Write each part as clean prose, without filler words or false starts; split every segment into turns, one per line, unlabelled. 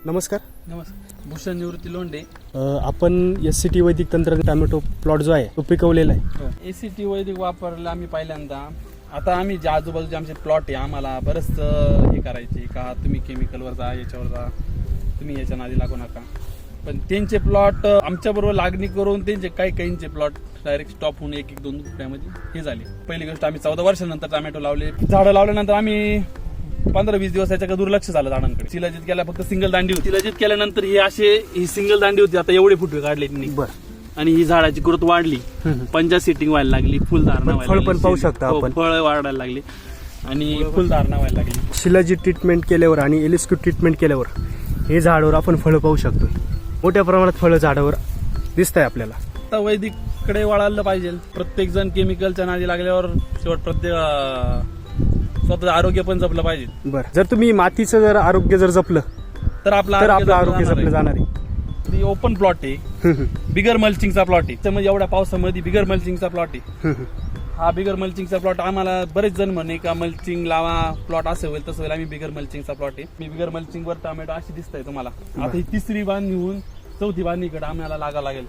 नमस्कार.
भूषण निवृत्ती लोंढे.
आपण SCT वैदिक तंत्रज्ञान टोमॅटो प्लॉट जो आहे तो पिकवलेला आहे.
ACT वैदिक वापरला आम्ही पहिल्यांदा. आता आम्ही जे आजूबाजूचे आमचे प्लॉट आहे आम्हाला बरंच हे करायचे का तुम्ही केमिकलवर जा, याच्यावर जा, तुम्ही याच्या नादी लागू नका. पण त्यांचे प्लॉट आमच्याबरोबर लागणी करून त्यांचे काहींचे प्लॉट डायरेक्ट स्टॉप होऊन 1-2 रुपयामध्ये हे झाले. पहिली गोष्ट आम्ही 14 वर्षानंतर टोमॅटो लावले. झाडं लावल्यानंतर आम्ही 15-20 दिवस याच्याकडे दुर्लक्ष झालं झाडांकडे. शिलाजीत केल्या फक्त सिंगल दांडी होती. शिलाजीत केल्यानंतर ही सिंगल दांडी होती. आता एवढे फुटवे काढले त्यांनी. आणि ही झाडाची ग्रोथ वाढली, पंजा सेटिंग व्हायला लागली, फुलधारणा व्हायला लागली.
फळ पण पाहू शकता आपण.
फळ वाढायला लागली आणि फुलधारणा व्हायला लागली.
शिलाजी ट्रीटमेंट केल्यावर आणि एलिस्क्यू ट्रीटमेंट केल्यावर हे झाडावर आपण फळं पाहू शकतो. मोठ्या प्रमाणात फळं झाडावर दिसत आहे आपल्याला.
आता वैदिककडे वळायला पाहिजे. प्रत्येक जण केमिकलच्या नादी लागल्यावर शेवट स्वतःचं आरोग्य पण जपलं पाहिजे.
बरं, जर तुम्ही मातीचं जर आरोग्य जर जपलं तर आपलं आरोग्य जपलं जाणार आहे.
ओपन प्लॉट आहे, बिगर मल्चिंगचा प्लॉट आहे. त्यामुळे एवढ्या पावसामध्ये बिगर मल्चिंगचा प्लॉट आहे. हा बिगर मल्चिंगचा प्लॉट आम्हाला बरेच जण म्हणे का मल्चिंग लावा, प्लॉट असं होईल तसं होईल. आम्ही बिगर मल्चिंगचा प्लॉट आहे. मी बिगर मल्चिंगवर टोमॅटो अशी दिसतंय तुम्हाला. आता ही 3री बांधणी होऊन 4थी बांधणीकडे आम्हाला लागावं लागेल.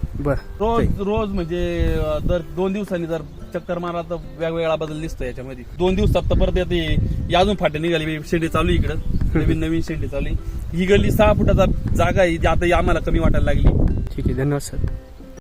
रोज म्हणजे दर 2 दिवसांनी जर चक्कर मारा तर वेगवेगळा बदल दिसतो याच्यामध्ये. 2 दिवसात तर परत येते अजून फाटे निघाली. शेंडी चालू इकडं, नवीन शेंडी चालू. ही गल्ली 6 फुटाचा जागा आहे, आता आम्हाला कमी वाटायला लागली.
ठीक आहे, धन्यवाद सर.